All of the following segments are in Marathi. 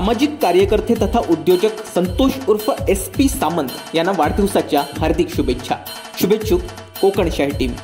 सामाजिक कार्यकर्ते तथा उद्योजक संतोष उर्फ SP सामंत यांना वाढदिवसाच्या हार्दिक शुभेच्छा। शुभेच्छुक कोकणशाही टीम।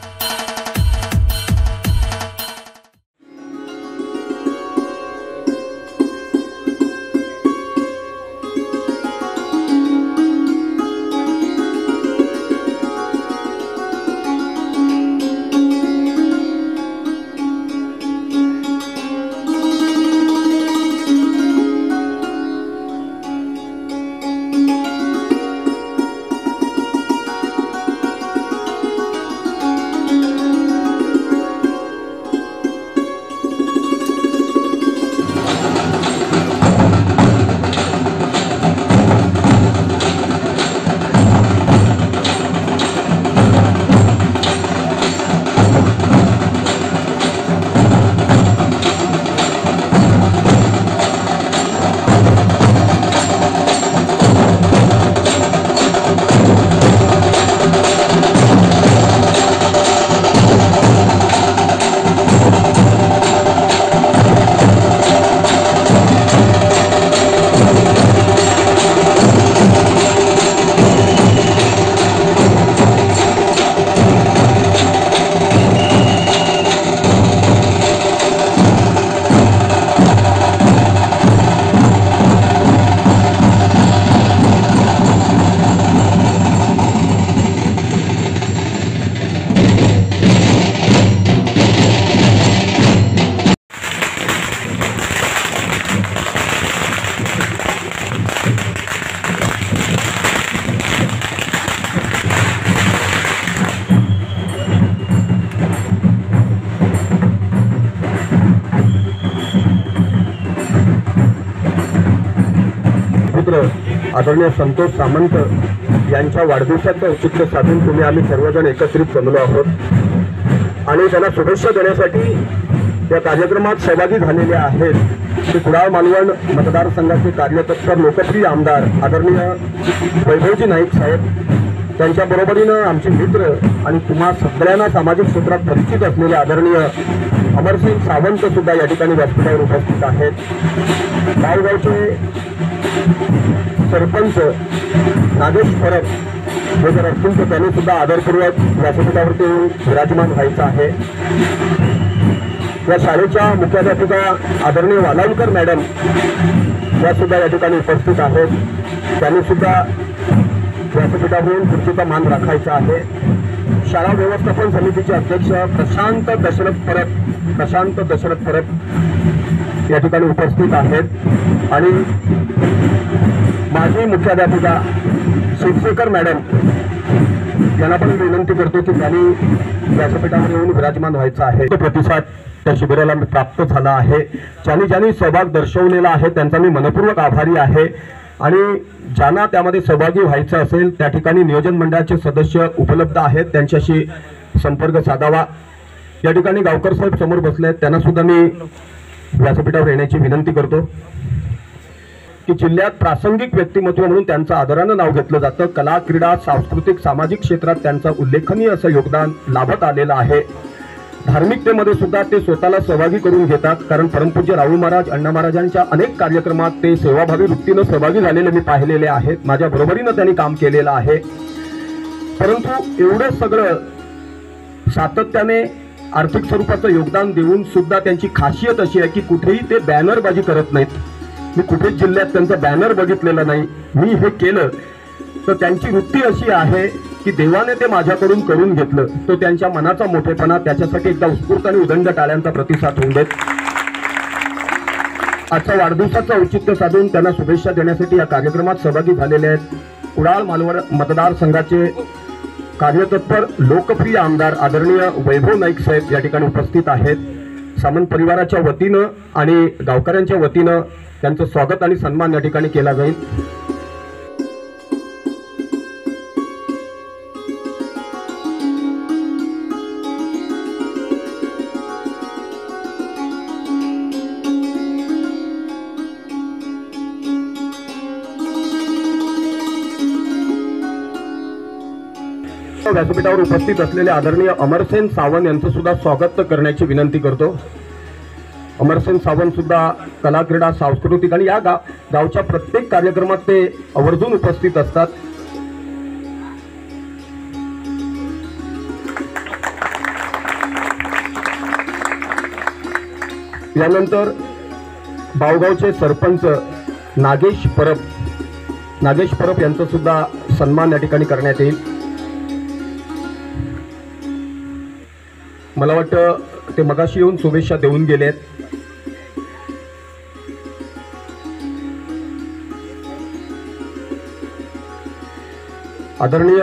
आदरणीय संतोष सामंत यांच्या वाढदिवसाचं औचित्य साधून तुम्ही आम्ही सर्वजण एकत्रित जमलो आहोत आणि त्यांना शुभेच्छा देण्यासाठी या कार्यक्रमात सहभागी झालेले आहेत ते कुडाळ मालवण मतदारसंघाचे कार्यतत्पर लोकप्रिय आमदार आदरणीय वैभवजी नाईक साहेब, त्यांच्या बरोबरीनं आमचे मित्र आणि तुम्हा सगळ्यांना सामाजिक क्षेत्रात परिचित असलेले आदरणीय अमरसिंग सावंत सुद्धा या ठिकाणी व्यासपीठावर उपस्थित आहेत। गावगावचे सरपंच नागेश फरक हे जर असतील तर त्यांनी सुद्धा आदरपूर्वक व्यासपीठावरती विराजमान व्हायचं आहे। या शाळेच्या मुख्याध्यापिका आदरणीय वालावकर मॅडम या सुद्धा या ठिकाणी उपस्थित आहेत, त्यांनी सुद्धा व्यासपीठावरून खुर्चीचा मान राखायचा आहे। शाळा व्यवस्थापन समितीचे अध्यक्ष प्रशांत दशरथ परब या ठिकाणी उपस्थित आहेत आणि माजी मुख्याध्यापिका शिवशेखर मॅडम यांना पण विनंती करतो की त्यांनी व्यासपीठावर येऊन विराजमान व्हायचं आहे। तो प्रतिसाद त्या शिबिराला प्राप्त झाला आहे। ज्यांनी सहभाग दर्शवलेला आहे त्यांचा मी मनपूर्वक आभारी आहे आणि ज्यांना त्यामध्ये सहभागी व्हायचं असेल त्या ठिकाणी नियोजन मंडळाचे सदस्य उपलब्ध आहेत, त्यांच्याशी संपर्क साधावा। या ठिकाणी गावकर साहेब समोर बसले आहेत, त्यांना सुद्धा मी व्यासपीठावर येण्याची विनंती करतो की जिल्ह्यात प्रासंगिक व्यक्तिमत्व म्हणून त्यांचं आदरानं नाव घेतलं जातं। कला, क्रीडा, सांस्कृतिक, सामाजिक क्षेत्रात त्यांचं उल्लेखनीय असं योगदान लाभत आलेलं आहे। धार्मिकतेमध्ये सुद्धा ते स्वतःला सहभागी करून घेतात, कारण परमपूज्य राहुल महाराज अण्णा महाराजांच्या अनेक कार्यक्रमात ते सेवाभावी वृत्तीनं सहभागी झालेले मी पाहिलेले आहेत। माझ्या बरोबरीनं त्यांनी काम केलेलं आहे। परंतु एवढं सगळं सातत्याने आर्थिक स्वरूपाचं योगदान देऊन सुद्धा त्यांची खासियत अशी आहे की कुठेही ते बॅनरबाजी करत नाहीत। मी कुठेच जिल्ह्यात त्यांचं बॅनर बघितलेलं नाही। मी हे केलं तर त्यांची वृत्ती अशी आहे की देवाने ते माझ्याकडून करून घेतलं, तो त्यांच्या मनाचा मोठेपणा, त्याच्यासाठी एकदा उत्स्फूर्त आणि उदंड टाळ्यांचा प्रतिसाद होऊन देत। आजच्या वाढदिवसाचं औचित्य साधून त्यांना शुभेच्छा देण्यासाठी या कार्यक्रमात सहभागी झालेले आहेत कुडाळ मालवण मतदारसंघाचे कार्यतत्पर लोकप्रिय आमदार आदरणीय वैभव नाईक साहेब या ठिकाणी उपस्थित आहेत। सामंत परिवाराच्या वतीनं आणि गावकऱ्यांच्या वतीनं त्यांचं स्वागत आणि सन्मान या ठिकाणी केला जाईल। व्यासपीठावर उपस्थित असलेले आदरणीय अमरसिंग सावंत यांचं सुद्धा स्वागत करण्याची विनंती करतो। अमरसेन सावंत सुद्धा कला क्रीडा सांस्कृतिक आणि या गावच्या प्रत्येक कार्यक्रमात ते आवर्जून उपस्थित असतात। यानंतर बावगावचे सरपंच नागेश परब यांचा सुद्धा सन्मान या ठिकाणी करण्यात येईल। मला वाटतं ते मगाशी येऊन शुभेच्छा देऊन गेलेत। आदरणीय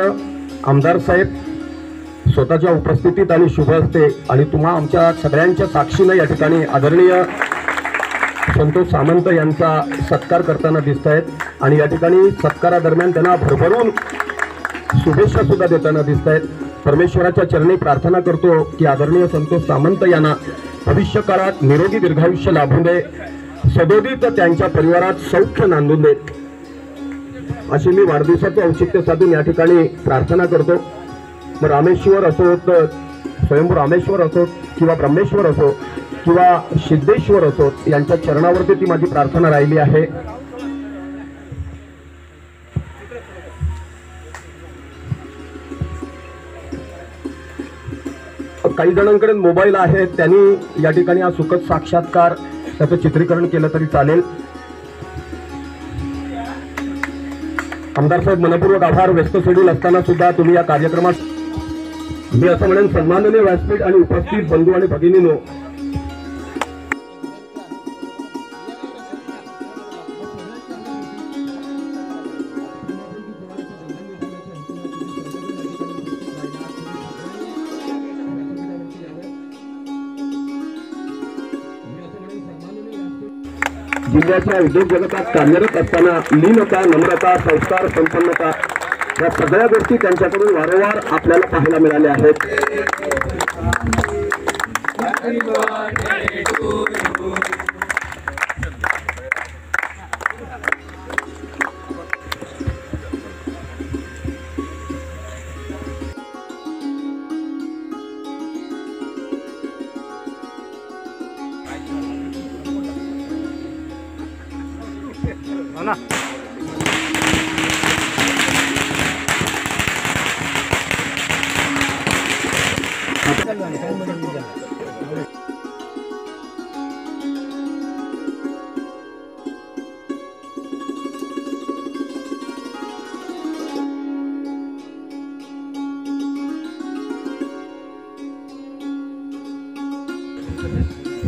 आमदार साहेब स्वतःच्या उपस्थितीत आणि शुभ हस्ते आणि तुम्हा आमच्या सगळ्यांच्या साक्षीने या ठिकाणी आदरणीय संतोष सामंत यांचा सत्कार करताना दिसत आहेत आणि या ठिकाणी सत्कारादरम्यान त्यांना भरभरून शुभेच्छा सुद्धा देताना दिसत आहेत। परमेश्वराच्या चरणी प्रार्थना करतो की आदरणीय संतोष सामंत यांना भविष्य काळात निरोगी दीर्घायुष्य लाभून दे, सदोदित त्यांच्या परिवारात सौख्य नांदून दे अशी मी वाढदिवसाचं औचित्य साधून या ठिकाणी प्रार्थना करतो। मग रामेश्वर असो, स्वयंभू रामेश्वर असो किंवा ब्रह्मेश्वर असो किंवा सिद्धेश्वर असो, यांच्या चरणावरती ती माझी प्रार्थना राहिली आहे। काही जणांकडे मोबाईल आहे, त्यांनी या ठिकाणी हा सुखद साक्षात्कार त्याचं चित्रीकरण केलं तरी चालेल। आमदार साहेब मनपूर्वक आभार। व्यस्त शेड्यूल असताना सुद्धा तुम्ही या कार्यक्रमात मी असं म्हणेन सन्माननीय व्यासपीठ आणि उपस्थित बंधू आणि भगिनींनो, जिल्ह्याच्या उद्योग जगतात कार्यरत असताना लीनता, नम्रता, संस्कार, संपन्नता या सगळ्या गोष्टी त्यांच्याकडून वारंवार आपल्याला पाहायला मिळाल्या आहेत।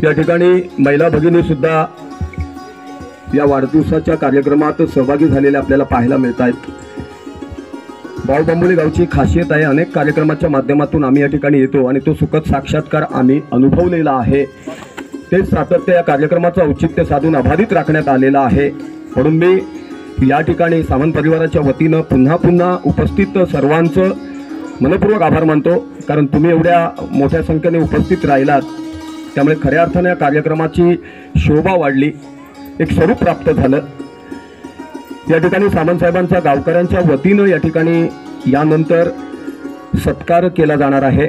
या ठिकाणी महिला भगिनी सुद्धा या वाढदिवसाच्या कार्यक्रमात सहभागी झालेल्या आपल्याला पाहायला मिळत आहेत। बावबांबोली गावची खासियत आहे, अनेक कार्यक्रमाच्या माध्यमातून आम्ही या ठिकाणी येतो आणि तो सुखद साक्षात्कार आम्ही अनुभवलेला आहे। तेच सातत्य या कार्यक्रमाचं औचित्य साधून अबाधित राखण्यात आलेलं आहे। म्हणून मी या ठिकाणी सावंत परिवाराच्या वतीनं पुन्हा पुन्हा उपस्थित सर्वांचं मनपूर्वक आभार मानतो, कारण तुम्ही एवढ्या मोठ्या संख्येने उपस्थित राहिलात, त्यामुळे खऱ्या अर्थाने या कार्यक्रमाची शोभा वाढली, एक स्वरूप प्राप्त झालं। या ठिकाणी सामंत साहेबांचा गावकऱ्यांच्या वतीनं या ठिकाणी यानंतर सत्कार केला जाणार आहे।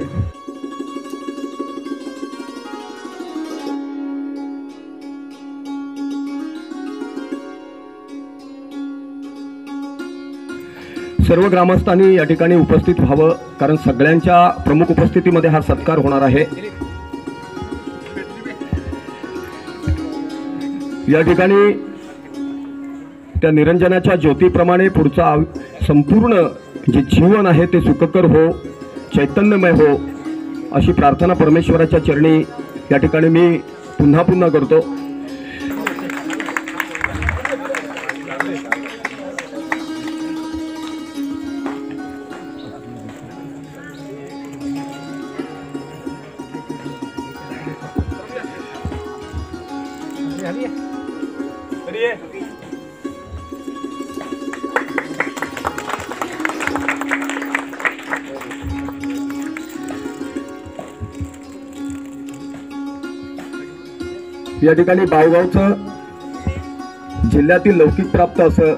सर्व ग्रामस्थांनी या ठिकाणी उपस्थित व्हावं, कारण सगळ्यांच्या प्रमुख उपस्थितीमध्ये हा सत्कार होणार आहे। या ठिकाणी त्या निरंजनाच्या ज्योतीप्रमाणे पुढचा संपूर्ण जे जीवन आहे ते सुखकर हो, चैतन्यमय हो अशी प्रार्थना परमेश्वराच्या चरणी या ठिकाणी मी पुन्हा पुन्हा करतो। या ठिकाणी बावगावचं जिल्ह्यातील लौकिक प्राप्त असं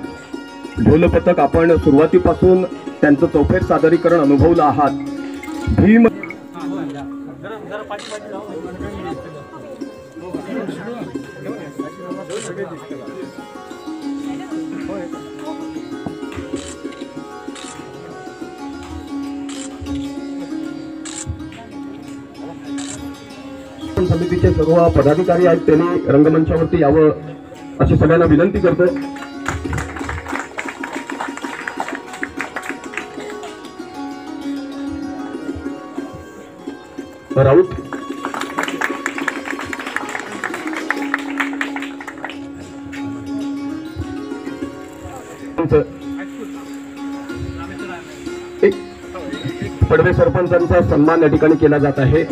ढोल पथक आपण सुरुवातीपासून त्यांचं चौफेर सादरीकरण अनुभवलं आहात। भीम समितीचे सर्व पदाधिकारी आहेत त्यांनी रंगमंचावरती यावं अशी सगळ्यांना विनंती करतो. राऊत पडवे सरपंचांचा सन्मान या ठिकाणी केला जात आहे.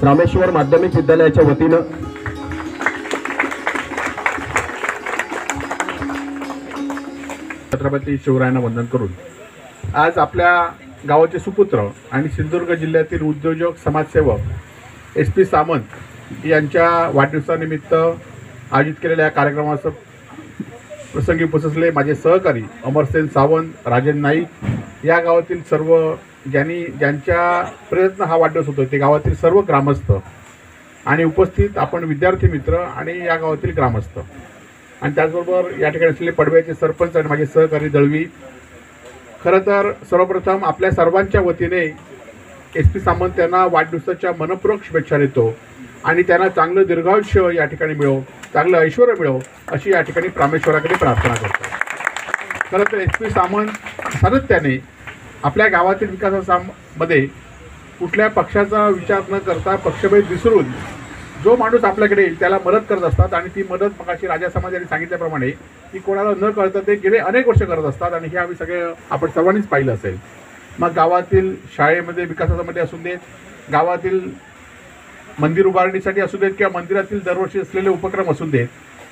रामेश्वर माध्यमिक विद्यालयाच्या वतीनं छत्रपती शिवरायांना वंदन करून आज आपल्या गावाचे सुपुत्र आणि सिंधुदुर्ग जिल्ह्यातील उद्योजक समाजसेवक SP सामंत यांच्या वाढदिवसानिमित्त आयोजित केलेल्या या कार्यक्रमाचं प्रसंगी उपस्थित माझे सहकारी अमरसेन सावंत, राजन नाईक या गावातील सर्व ज्यांच्या प्रयत्न हा वाढदिवस होतो ते गावातील सर्व ग्रामस्थ आणि उपस्थित आपण विद्यार्थी मित्र आणि या गावातील ग्रामस्थ आणि त्याचबरोबर या ठिकाणी असलेले पडव्याचे सरपंच आणि माझे सहकारी दळवी. खरं तर सर्वप्रथम आपल्या सर्वांच्या वतीने SP सामंत यांना वाढदिवसाच्या मनपूर्वक शुभेच्छा देतो आणि त्यांना चांगलं दीर्घायुष्य या ठिकाणी मिळो, चांगलं ऐश्वर्य मिळो अशी या ठिकाणी प्रामेश्वराकडे प्रार्थना करतो. खरं तर SP सामंत सातत्याने आपल्या गावातील विकासामध्ये कुठल्या पक्षाचा विचार न करता पक्षभेद विसरून जो माणूस आपल्याकडे येईल त्याला मदत करत असतात आणि ती मदत मगाशी राजा समाज यांनी सांगितल्याप्रमाणे ती कोणाला न कळता ते गेले अनेक वर्ष करत असतात आणि हे आम्ही सगळे आपण सर्वांनीच पाहिलं असेल. मग गावातील शाळेमध्ये विकासामध्ये असू देत, गावातील मंदिर उभारणीसाठी असू देत किंवा मंदिरातील दरवर्षी असलेले उपक्रम असू देत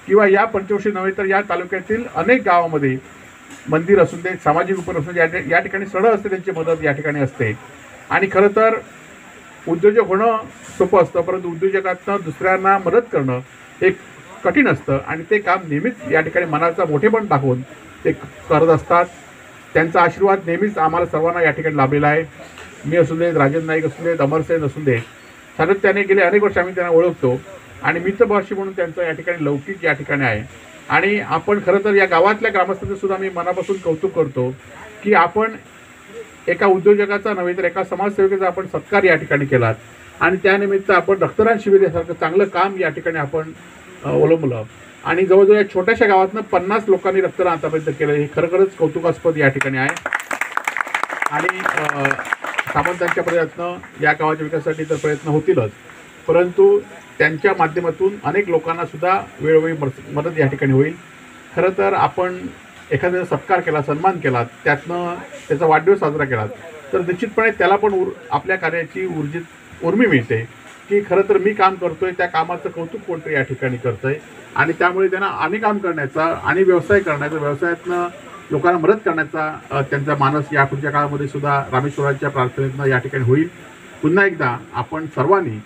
किंवा या पंचवर्षी नव्हे तर या तालुक्यातील अनेक गावामध्ये मंदिर असू देत, सामाजिक उपक्रम असू देत, या ठिकाणी सडं असते त्यांची मदत या ठिकाणी असते. आणि खरं तर उद्योजक होणं सोपं असतं परंतु उद्योजकातनं दुसऱ्यांना मदत करणं एक कठीण असतं आणि ते काम नेहमीच या ठिकाणी मनाचा मोठेपण दाखवून ते करत असतात. त्यांचा आशीर्वाद नेहमीच आम्हाला सर्वांना या ठिकाणी लाभलेला आहे. मी असू देत, राजन नाईक असू देत, अमरसेन असू देत, सातत्याने गेले अनेक वर्ष आम्ही त्यांना ओळखतो आणि मित्रभाषी म्हणून त्यांचं या ठिकाणी लौकिक या ठिकाणी आहे. आणि आपण खरं तर या गावातल्या ग्रामस्थांचं सुद्धा मी मनापासून कौतुक करतो की आपण एका उद्योजकाचा नव्हे तर एका समाजसेवकाचा आपण सत्कार या ठिकाणी केलात आणि त्यानिमित्त आपण रक्तदान शिबिर यासारखं चांगलं काम या ठिकाणी आपण अवलंबलं आणि जवळजवळ या छोट्याशा गावातनं 50 लोकांनी रक्तदान आतापर्यंत केलं. हे खरोखरच कौतुकास्पद या ठिकाणी आहे. आणि सामंतांच्या प्रयत्न या गावाच्या विकासासाठी तर प्रयत्न होतीलच परंतु त्यांच्या माध्यमातून अनेक लोकांना सुद्धा वेळोवेळी मदत या ठिकाणी होईल. खरं तर आपण एखाद्याचा सत्कार केला, सन्मान केला, त्यातनं त्याचा वाढदिवस साजरा केला तर निश्चितपणे त्याला पण आपल्या कार्याची उर्मी मिळते की खरं तर मी काम करतोय त्या कामाचं कौतुक कोणतरी या ठिकाणी करतंय आणि त्यामुळे त्यांना आणि काम करण्याचा आणि व्यवसाय करण्याचा, व्यवसायातनं लोकांना मदत करण्याचा त्यांचा मानस या पुढच्या काळामध्ये सुद्धा रामेश्वराच्या प्रार्थनेतनं या ठिकाणी होईल. पुन्हा एकदा आपण सर्वांनी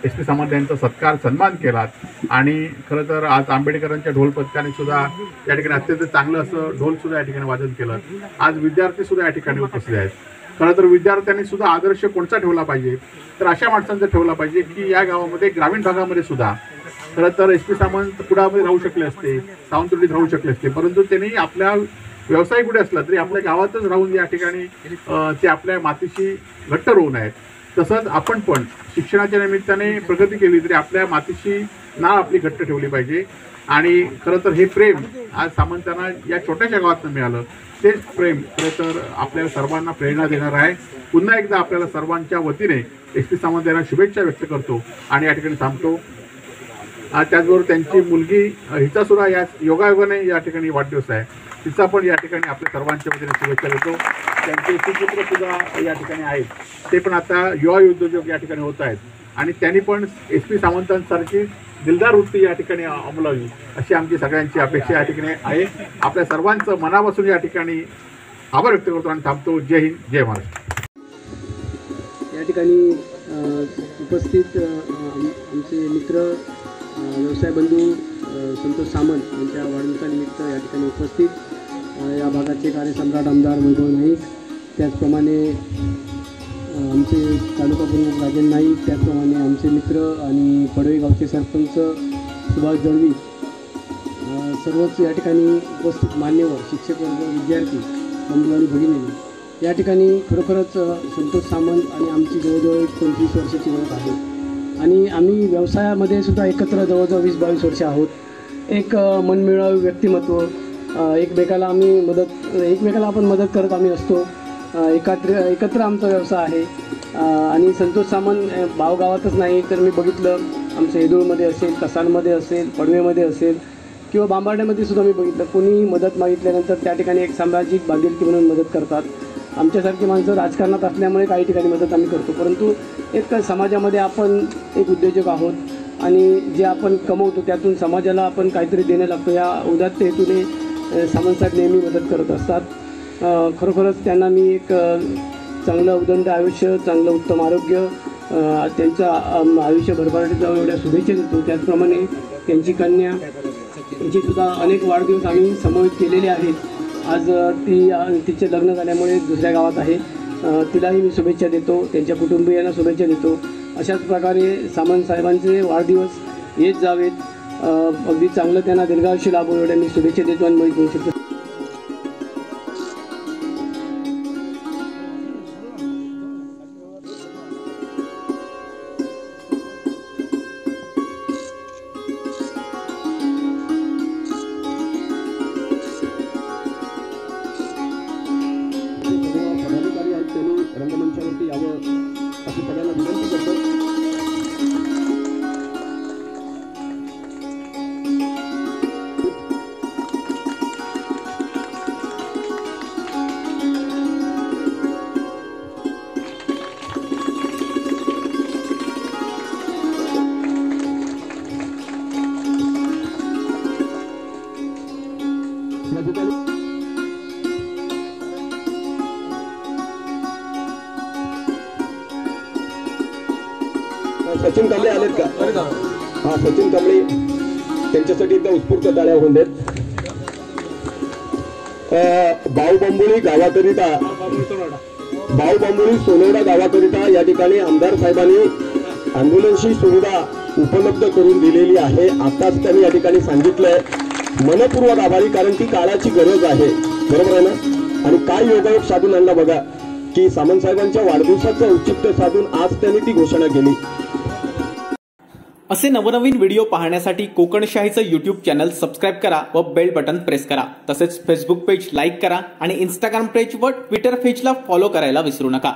SP सामंत यांचा सत्कार सन्मान केलात आणि खरं तर आज आंबेडकरांच्या ढोल पथकाने सुद्धा या ठिकाणी अत्यंत चांगलं असं ढोलसुद्धा या ठिकाणी वादन केलं. आज विद्यार्थीसुद्धा या ठिकाणी उपस्थित आहेत. खरं तर विद्यार्थ्यांनी सुद्धा आदर्श कोणता ठेवला पाहिजे तर अशा माणसांचा ठेवला पाहिजे की या गावामध्ये ग्रामीण भागामध्ये सुद्धा खरं तर SP सामंत कुडामध्ये राहू शकले असते, सावंतवाडीत राहू शकले असते परंतु त्यांनी आपल्या व्यवसाय कुठे असला तरी आपल्या गावातच राहून या ठिकाणी ते आपल्या मातीशी घट्ट राहून आहेत. तसंच आपण पण शिक्षणाच्या निमित्ताने प्रगती केली तरी आपल्या मातीशी नाळ आपली घट्ट ठेवली पाहिजे आणि खरं तर हे प्रेम आज सामंतांना या छोट्याशा गावातून मिळालं तेच प्रेम खरं तर आपल्या सर्वांना प्रेरणा देणार आहे. पुन्हा एकदा आपल्याला सर्वांच्या वतीने SP सामंत यांना शुभेच्छा व्यक्त करतो आणि या ठिकाणी थांबतो. त्याचबरोबर त्यांची मुलगी हिचा सुद्धा या योगायोगाने या ठिकाणी वाढदिवस आहे, तिचा पण या ठिकाणी आपल्या सर्वांच्या वतीने शुभेच्छा देतो. त्यांचे सुपुत्र सुद्धा या ठिकाणी आहेत, ते पण आता युवा उद्योजक या ठिकाणी होत आहेत आणि त्यांनी पण SP सामंतांसारखी दिलदार वृत्ती या ठिकाणी अंमलावी अशी आमची सगळ्यांची अपेक्षा या ठिकाणी आहे. आपल्या सर्वांचं मनापासून या ठिकाणी आभार व्यक्त करतो आणि थांबतो. जय हिंद, जय महाराष्ट्र. ठिकाणी उपस्थित आमचे मित्र व्यवसाय बंधू संतोष सामंत यांच्या वाढदिवसानिमित्त या ठिकाणी उपस्थित या भागाचे कार्यसम्राट आमदार वैभव नाईक, त्याचप्रमाणे आमचे तालुका प्रमुख राजन नाईक, त्याचप्रमाणे आमचे मित्र आणि पडवे गावचे सरपंच सुभाष दळवी, सर्वच या ठिकाणी उपस्थित मान्यवर, शिक्षक वर्ग, विद्यार्थी बंधू आणि भगिनी या ठिकाणी खरोखरच संतोष सामंत आणि आमची जवळजवळ 25 वर्षाची ओळख आहे आणि आम्ही व्यवसायामध्ये सुद्धा एकत्र जवळजवळ 20-22 वर्ष आहोत. एक मनमिळावू व्यक्तिमत्व, एकमेकाला आपण मदत करत आम्ही असतो. एकत्र आमचा व्यवसाय आहे आणि संतोष सामंत गावागावातच नाही तर मी बघितलं आमचं हेदूळमध्ये असेल, कसालमध्ये असेल, पडवेमध्ये असेल किंवा बांबार्ड्यामध्ये सुद्धा मी बघितलं कोणी मदत मागितल्यानंतर त्या ठिकाणी एक सामाजिक बांधिलकी म्हणून मदत करतात. आमच्यासारखी माणसं राजकारणात असल्यामुळे काही ठिकाणी मदत आम्ही करतो, परंतु एक समाजामध्ये आपण एक उद्योजक आहोत आणि जे आपण कमवतो त्यातून समाजाला आपण काहीतरी देणं लागतो या उदात्त हेतूने सामंत साहेब नेहमी मदत करत असतात. खरोखरच त्यांना मी एक चांगलं उदंड आयुष्य, चांगलं उत्तम आरोग्य, त्यांचं आयुष्य भरभराटीत जावं एवढ्या शुभेच्छा देतो. त्याचप्रमाणे त्यांची कन्या यांची सुद्धा अनेक वाढदिवस आम्ही समवेत केलेले आहेत. आज तिचे लग्न झाल्यामुळे दुसऱ्या गावात आहे, तिलाही मी शुभेच्छा देतो, त्यांच्या कुटुंबियांना शुभेच्छा देतो. अशाच प्रकारे सामंत साहेबांचे वाढदिवस येत जावेत, अगदी चांगलं त्यांना दीर्घायुष्य लाभो एवढ्या मी शुभेच्छा देतो आणि मी बोलू शकतो. पदाधिकारी आहेत त्यांनी रंगमंचावरती यावं अशी सगळ्यांना विनंती करतो. सचिन कांबळे आलेत का? हा, सचिन कांबळे त्यांच्यासाठी एकदा उत्स्फूर्त टाळ्या होऊन देत. बाऊबंबुळी सोनवडा गावाकरिता या ठिकाणी आमदार साहेबांनी ॲम्ब्युलन्सची सुविधा उपलब्ध करून दिलेली आहे. आताच त्यांनी या ठिकाणी सांगितलंय. मनपूर्वक आभारी, कारण ती काळाची गरज आहे, बरोबर आहे ना? आणि काय योगायोग साधून आणला बघा की सामंत साहेबांच्या वाढदिवसाचं औचित्य साधून आज त्यांनी ती घोषणा केली. असे नवनवीन व्हिडिओ पाहण्यासाठी कोकणशाहीचं यूट्यूब चॅनल सबस्क्राईब करा व बेल बटन प्रेस करा. तसेच फेसबुक पेज लाईक करा आणि इंस्टाग्राम पेज व ट्विटर पेजला फॉलो करायला विसरू नका.